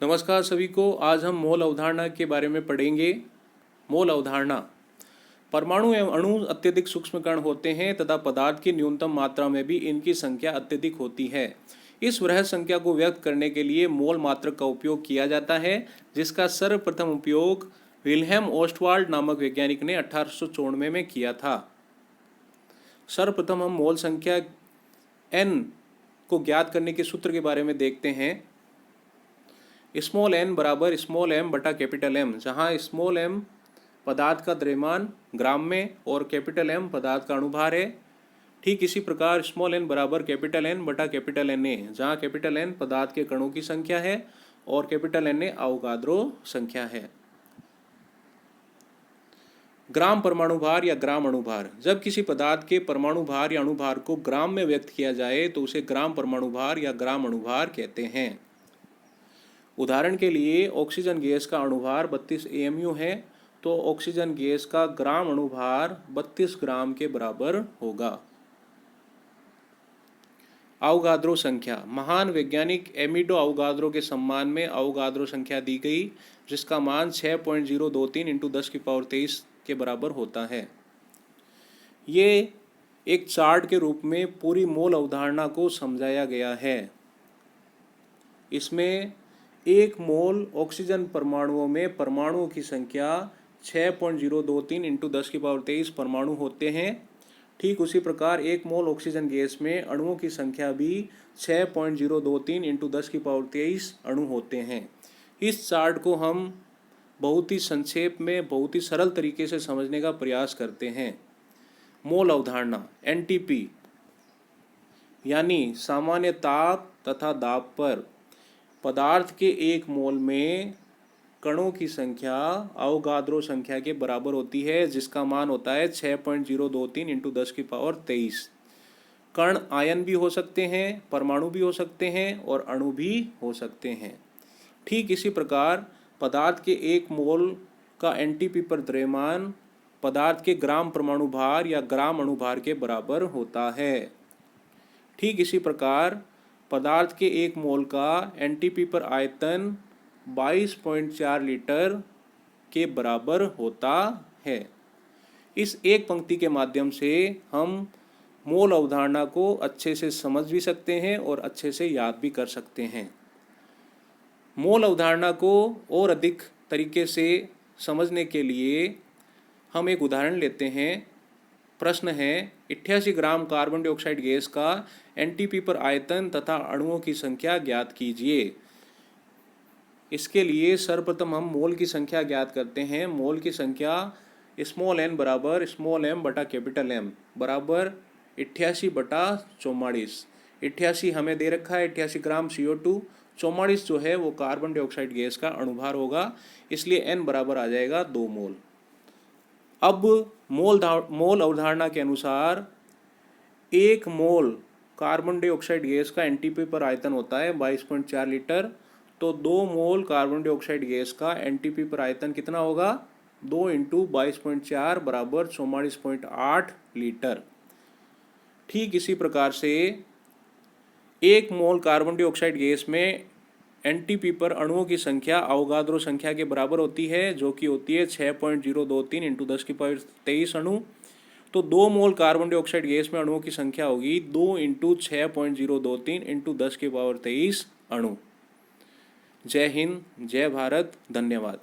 नमस्कार सभी को। आज हम मोल अवधारणा के बारे में पढ़ेंगे। मोल अवधारणा। परमाणु एवं अणु अत्यधिक सूक्ष्म कण होते हैं तथा पदार्थ की न्यूनतम मात्रा में भी इनकी संख्या अत्यधिक होती है। इस वृहद संख्या को व्यक्त करने के लिए मोल मात्रक का उपयोग किया जाता है, जिसका सर्वप्रथम उपयोग विल्हेम ओस्टवाल्ड नामक वैज्ञानिक ने 1894 में किया था। सर्वप्रथम हम मोल संख्या n को ज्ञात करने के सूत्र के बारे में देखते हैं। स्मॉल n बराबर स्मॉल m बटा कैपिटल M, जहाँ स्मॉल m पदार्थ का द्रव्यमान ग्राम में और कैपिटल M पदार्थ का अणुभार है। ठीक इसी प्रकार स्मॉल n बराबर कैपिटल N बटा कैपिटल Na, जहाँ कैपिटल N पदार्थ के कणों की संख्या है और कैपिटल Na अवोगाद्रो संख्या है। ग्राम परमाणु भार या ग्राम अणुभार। जब किसी पदार्थ के परमाणु भार या अणुभार को ग्राम में व्यक्त किया जाए तो उसे ग्राम परमाणु भार या ग्राम अणुभार कहते हैं। उदाहरण के लिए ऑक्सीजन गैस का अणुभार 32 AMU है, तो ऑक्सीजन गैस का ग्राम अणुभार 32 ग्राम के बराबर होगा। अवोगाद्रो संख्या। महान वैज्ञानिक एमिडो अवोगाद्रो के सम्मान में अवोगाद्रो संख्या दी गई, जिसका मान 6.023 × 10⁻23 के बराबर होता है। ये एक चार्ट के रूप में पूरी मोल अवधारणा को समझाया गया है। इसमें एक मोल ऑक्सीजन परमाणुओं में परमाणुओं की संख्या 6.023 × 10⁻23 परमाणु होते हैं। ठीक उसी प्रकार एक मोल ऑक्सीजन गैस में अणुओं की संख्या भी 6.023 × 10⁻23 अणु होते हैं। इस चार्ट को हम बहुत ही संक्षेप में बहुत ही सरल तरीके से समझने का प्रयास करते हैं। मोल अवधारणा। NTP यानी सामान्य ताप तथा दाब पर पदार्थ के एक मोल में कणों की संख्या अवोगाद्रो संख्या के बराबर होती है, जिसका मान होता है 6.023 × 10⁻23। कण आयन भी हो सकते हैं, परमाणु भी हो सकते हैं और अणु भी हो सकते हैं। ठीक इसी प्रकार पदार्थ के एक मोल का NTP पर द्रव्यमान पदार्थ के ग्राम परमाणु भार या ग्राम अणुभार के बराबर होता है। ठीक इसी प्रकार पदार्थ के एक मोल का NTP पर आयतन 22.4 लीटर के बराबर होता है। इस एक पंक्ति के माध्यम से हम मोल अवधारणा को अच्छे से समझ भी सकते हैं और अच्छे से याद भी कर सकते हैं। मोल अवधारणा को और अधिक तरीके से समझने के लिए हम एक उदाहरण लेते हैं। प्रश्न है, 88 ग्राम कार्बन डाइऑक्साइड गैस का NTP पर आयतन तथा अणुओं की संख्या ज्ञात कीजिए। इसके लिए सर्वप्रथम हम मोल की संख्या ज्ञात करते हैं। मोल की संख्या स्मॉल n बराबर स्मॉल m बटा कैपिटल M बराबर 88 बटा 44। 88 हमें दे रखा है 88 ग्राम CO2, 44 जो है वो कार्बन डाइऑक्साइड गैस का अणुभार होगा, इसलिए n बराबर आ जाएगा 2 मोल। अब मोल अवधारणा के अनुसार एक मोल कार्बन डाइऑक्साइड गैस का NTP पर आयतन होता है 22.4 लीटर, तो 2 मोल कार्बन डाइऑक्साइड गैस का NTP पर आयतन कितना होगा? 2 × 22.4 बराबर 44.8 लीटर। ठीक इसी प्रकार से एक मोल कार्बन डाइऑक्साइड गैस में NTP पर अणुओं की संख्या अवोगाद्रो संख्या के बराबर होती है, जो कि होती है 6.023 × 10⁻23 अणु। तो 2 मोल कार्बन डाइऑक्साइड गैस में अणुओं की संख्या होगी 2 × 6.023 × 10⁻23 अणु। जय हिंद, जय भारत, धन्यवाद।